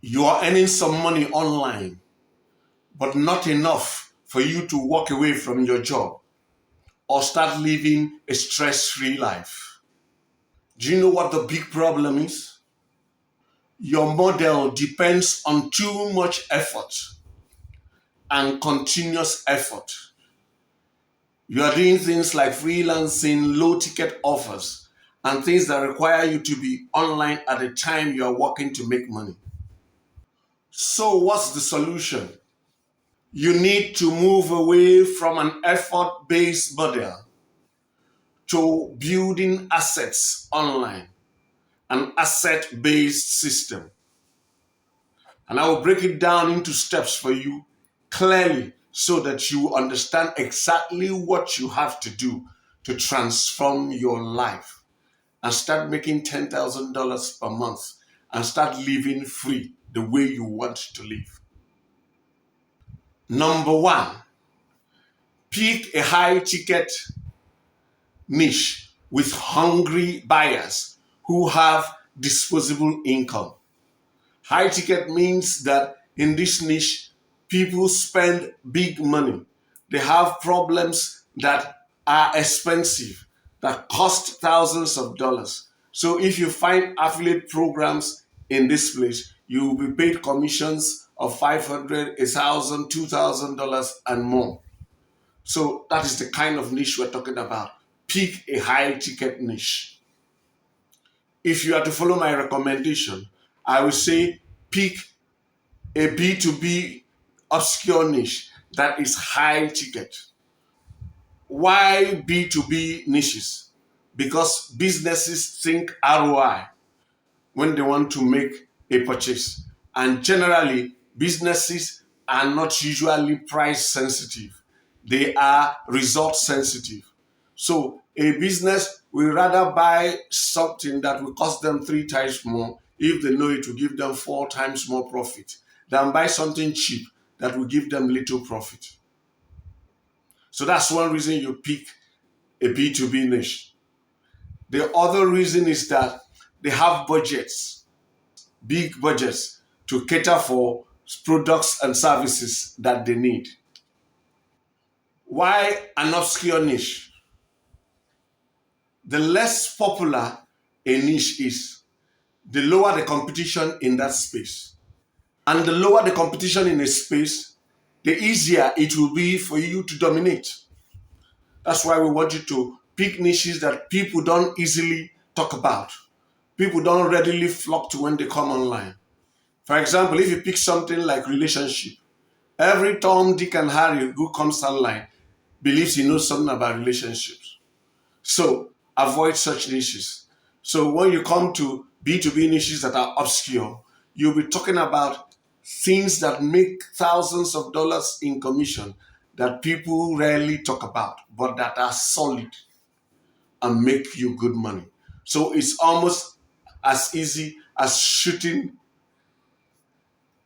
You are earning some money online, but not enough for you to walk away from your job or start living a stress-free life. Do you know what the big problem is? Your model depends on too much effort and continuous effort. You are doing things like freelancing, low ticket offers, and things that require you to be online at the time you are working to make money. So, what's the solution? You need to move away from an effort based model to building assets online, an asset based system. And I will break it down into steps for you clearly so that you understand exactly what you have to do to transform your life and start making $10,000 per month and start living free the way you want to live. Number one, pick a high ticket niche with hungry buyers who have disposable income. High ticket means that in this niche, people spend big money. They have problems that are expensive, that cost thousands of dollars. So if you find affiliate programs in this place, you will be paid commissions of $500, $1,000, $2,000 and more. So that is the kind of niche we're talking about. Pick a high ticket niche. If you are to follow my recommendation, I will say pick a B2B obscure niche that is high ticket. Why B2B niches? Because businesses think ROI when they want to make a purchase. And generally, businesses are not usually price sensitive. They are result sensitive. So a business will rather buy something that will cost them 3 times more if they know it will give them 4 times more profit than buy something cheap that will give them little profit. So that's one reason you pick a B2B niche. The other reason is that they have budgets, big budgets to cater for products and services that they need. Why an obscure niche? The less popular a niche is, the lower the competition in that space. And the lower the competition in a space, the easier it will be for you to dominate. That's why we want you to pick niches that people don't easily talk about. People don't readily flock to when they come online. For example, if you pick something like relationship, every Tom, Dick, and Harry who comes online believes he knows something about relationships. So avoid such niches. So when you come to B2B niches that are obscure, you'll be talking about things that make thousands of dollars in commission that people rarely talk about, but that are solid and make you good money. So it's almost as easy as shooting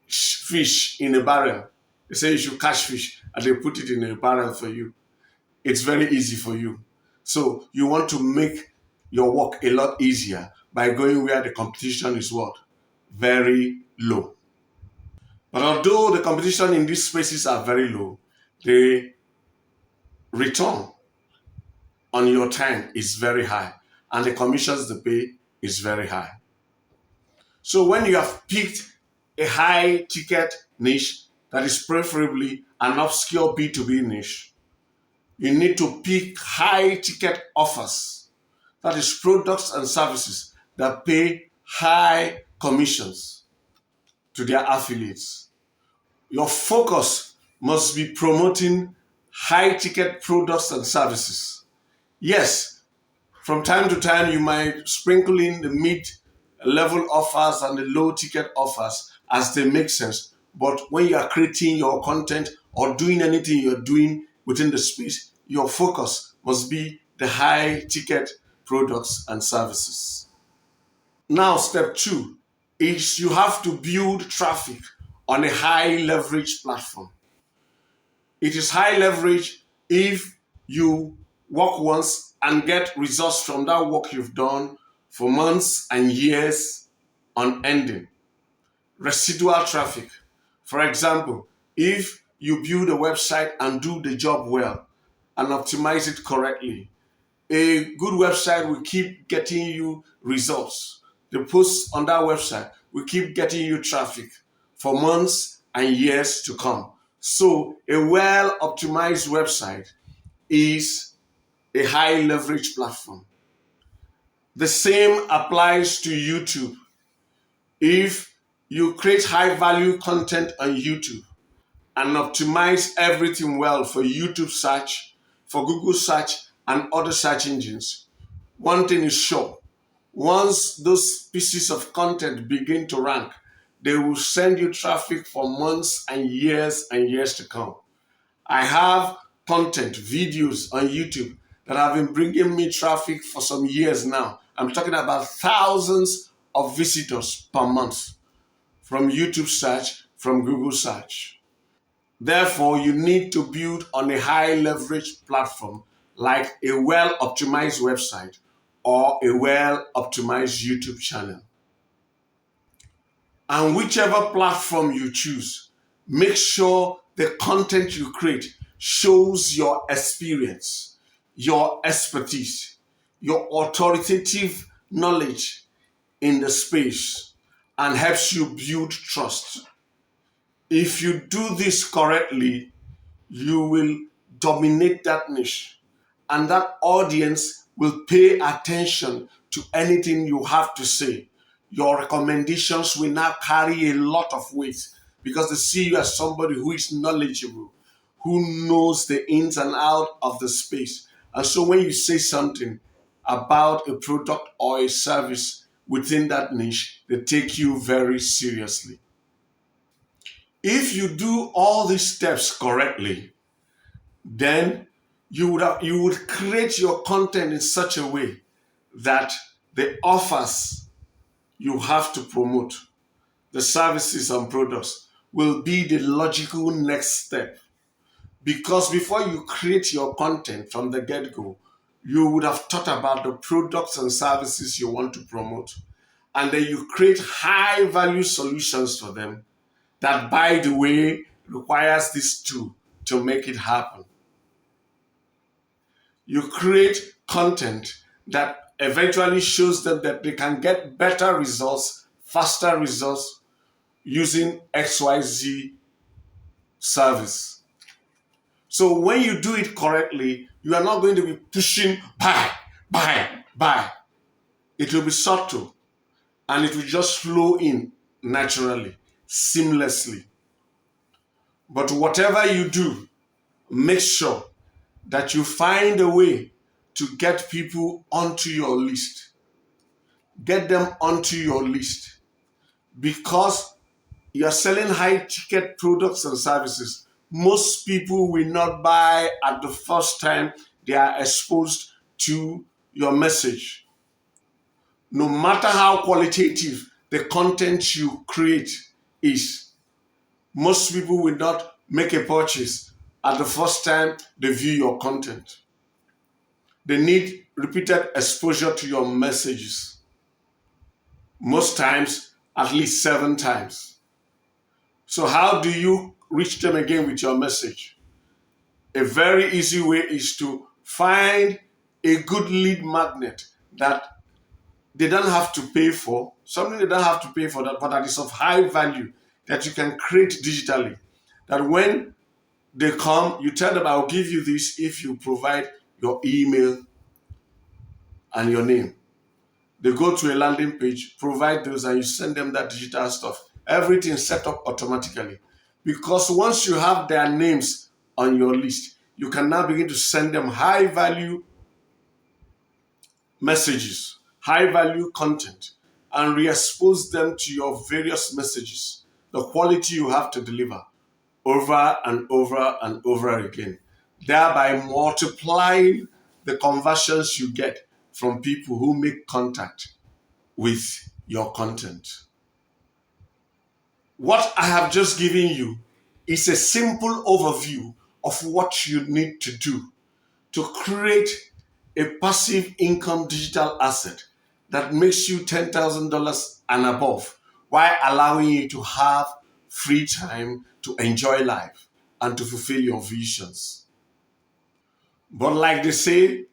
fish in a barrel. They say you should catch fish and they put it in a barrel for you. It's very easy for you. So you want to make your work a lot easier by going where the competition is what? Very low. But although the competition in these spaces are very low, the return on your time is very high and the commissions they pay is very high. So when you have picked a high ticket niche that is preferably an obscure B2B niche, you need to pick high ticket offers, that is products and services that pay high commissions to their affiliates. Your focus must be promoting high ticket products and services. Yes, from time to time you might sprinkle in the mid-level offers and the low ticket offers as they make sense. But when you are creating your content or doing anything you're doing within the space, your focus must be the high ticket products and services. Now, step 2 is you have to build traffic on a high leverage platform. It is high leverage if you work once and get results from that work you've done for months and years on ending. residual traffic. For example, if you build a website and do the job well and optimize it correctly, a good website will keep getting you results. The posts on that website will keep getting you traffic for months and years to come. So a well optimized website is a high leverage platform. The same applies to YouTube. If you create high value content on YouTube and optimize everything well for YouTube search, for Google search, and other search engines, one thing is sure: once those pieces of content begin to rank, they will send you traffic for months and years to come. I have content, videos on YouTube that have been bringing me traffic for some years now. I'm talking about thousands of visitors per month from YouTube search, from Google search. Therefore, you need to build on a high leverage platform like a well optimized website or a well optimized YouTube channel. And whichever platform you choose, make sure the content you create shows your experience, your expertise, your authoritative knowledge in the space, and helps you build trust. If you do this correctly, you will dominate that niche, and that audience will pay attention to anything you have to say. Your recommendations will now carry a lot of weight because they see you as somebody who is knowledgeable, who knows the ins and out of the space. And so when you say something about a product or a service within that niche, they take you very seriously. If you do all these steps correctly, then you would create your content in such a way that the offers you have to promote, the services and products, will be the logical next step. Because before you create your content from the get-go, you would have thought about the products and services you want to promote. And then you create high value solutions for them that, by the way, requires this tool to make it happen. You create content that eventually shows them that they can get better results, faster results using XYZ service. So when you do it correctly, you are not going to be pushing buy. It will be subtle and it will just flow in naturally, seamlessly. But whatever you do, make sure that you find a way to get people onto your list. Get them onto your list because you're selling high ticket products and services. Most people will not buy at the first time they are exposed to your message. No matter how qualitative the content you create is, most people will not make a purchase at the first time they view your content. They need repeated exposure to your messages. Most times, at least 7 times. So how do you reach them again with your message? A very easy way is to find a good lead magnet that they don't have to pay for, something they don't have to pay for, that, but that is of high value that you can create digitally. That when they come, you tell them, I'll give you this if you provide your email and your name. They go to a landing page, provide those, and you send them that digital stuff. Everything set up automatically. Because once you have their names on your list, you can now begin to send them high value messages, high value content, and re-expose them to your various messages, the quality you have to deliver over and over and over again, thereby multiplying the conversions you get from people who make contact with your content. What I have just given you is a simple overview of what you need to do to create a passive income digital asset that makes you $10,000 and above while allowing you to have free time to enjoy life and to fulfill your visions. But like they say,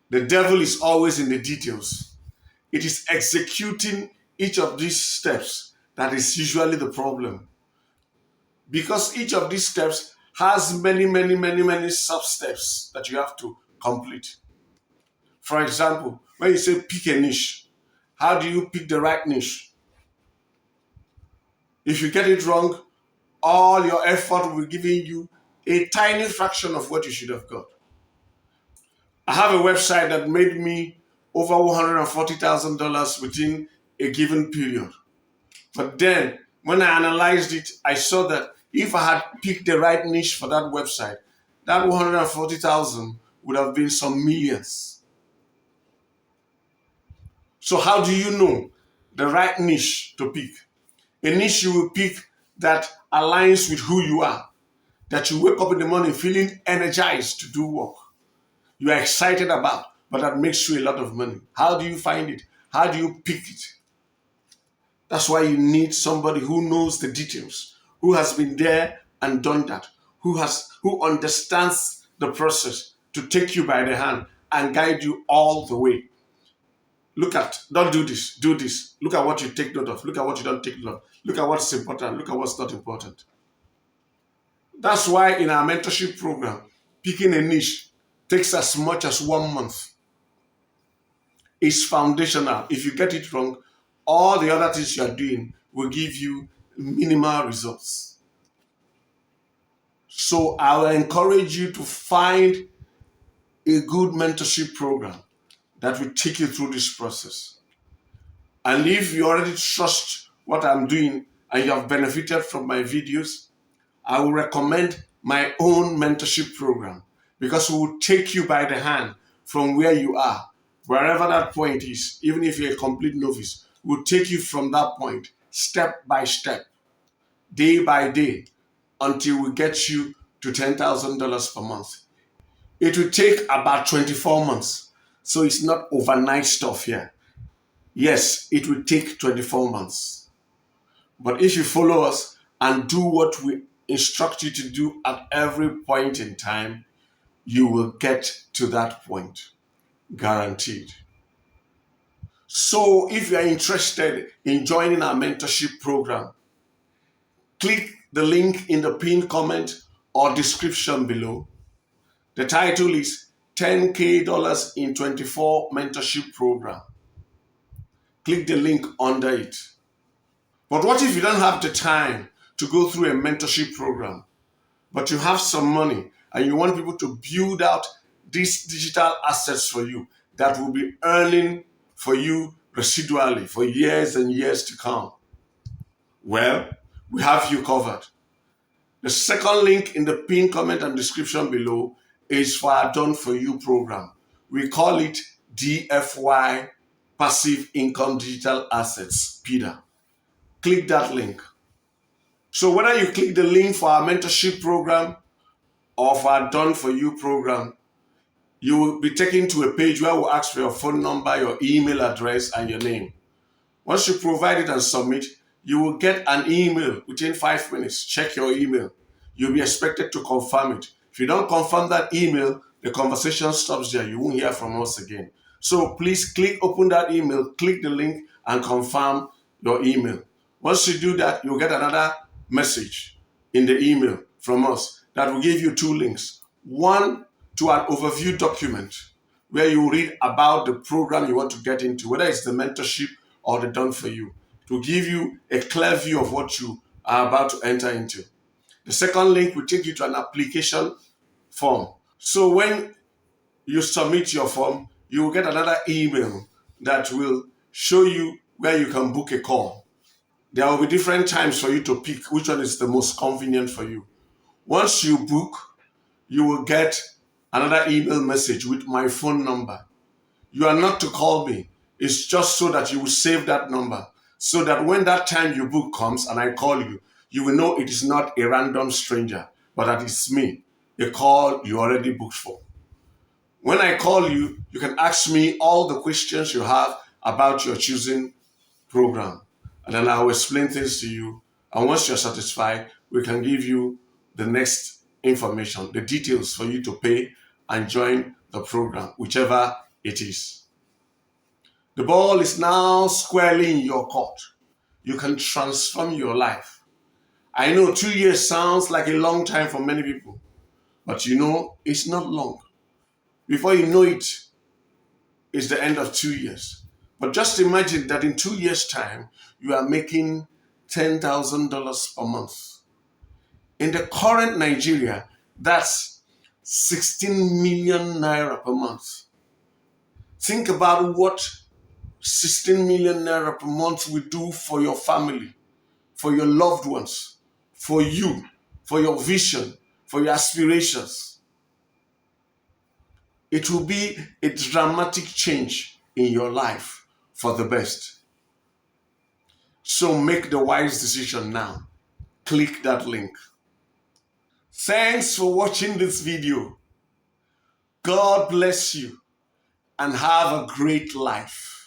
the devil is always in the details. It is executing each of these steps that is usually the problem. Because each of these steps has many sub-steps that you have to complete. For example, when you say pick a niche, how do you pick the right niche? If you get it wrong, all your effort will be giving you a tiny fraction of what you should have got. I have a website that made me over $140,000 within a given period. But then, when I analyzed it, I saw that if I had picked the right niche for that website, that 140,000 would have been some millions. So how do you know the right niche to pick? A niche you will pick that aligns with who you are, that you wake up in the morning feeling energized to do work, you are excited about, but that makes you a lot of money. How do you find it? How do you pick it? That's why you need somebody who knows the details, who has been there and done that, who understands the process to take you by the hand and guide you all the way. Don't do this, do this. Look at what you take note of. Look at what you don't take note of. Look at what's important. Look at what's not important. That's why in our mentorship program, picking a niche takes as much as 1 month. It's foundational. If you get it wrong, all the other things you are doing will give you minimal results. So I will encourage you to find a good mentorship program that will take you through this process. And if you already trust what I'm doing and you have benefited from my videos, I will recommend my own mentorship program, because we will take you by the hand from where you are, wherever that point is. Even if you're a complete novice, we'll take you from that point, step by step, day by day, until we get you to $10,000 per month. It will take about 24 months. So it's not overnight stuff here. Yes, it will take 24 months. But if you follow us and do what we instruct you to do at every point in time, you will get to that point, guaranteed. So if you are interested in joining our mentorship program, click the link in the pinned comment or description below. The title is $10K in 24 Mentorship Program. Click the link under it. But what if you don't have the time to go through a mentorship program, but you have some money and you want people to build out these digital assets for you that will be earning for you residually for years and years to come? Well, we have you covered. The second link in the pinned comment and description below is for our Done For You program. We call it DFY-Passive Income Digital Assets, PIDA. Click that link. So whether you click the link for our mentorship program or for our Done For You program, you will be taken to a page where we'll ask for your phone number, your email address, and your name. Once you provide it and submit, you will get an email within 5 minutes. Check your email. You'll be expected to confirm it. If you don't confirm that email, the conversation stops there. You won't hear from us again. So please open that email, click the link, and confirm your email. Once you do that, you'll get another message in the email from us that will give you 2 links. One to an overview document where you read about the program you want to get into, whether it's the mentorship or the Done For You. It will give you a clear view of what you are about to enter into. The second link will take you to an application form. So when you submit your form, you will get another email that will show you where you can book a call. There will be different times for you to pick which one is the most convenient for you. Once you book, you will get another email message with my phone number. You are not to call me. It's just so that you will save that number, so that when that time you book comes and I call you, you will know it is not a random stranger, but that it's me, a call you already booked for. When I call you, you can ask me all the questions you have about your choosing program. And then I'll explain things to you. And once you're satisfied, we can give you the next information, the details for you to pay and join the program, whichever it is. The ball is now squarely in your court. You can transform your life. I know 2 years sounds like a long time for many people, but you know, it's not long. Before you know it, it's the end of 2 years. But just imagine that in 2 years' time, you are making $10,000 per month. In the current Nigeria, that's 16 million naira per month. Think about what 16 million naira per month will do for your family, for your loved ones, for you, for your vision, for your aspirations. It will be a dramatic change in your life for the best. So make the wise decision now. Click that link. Thanks for watching this video. God bless you and have a great life.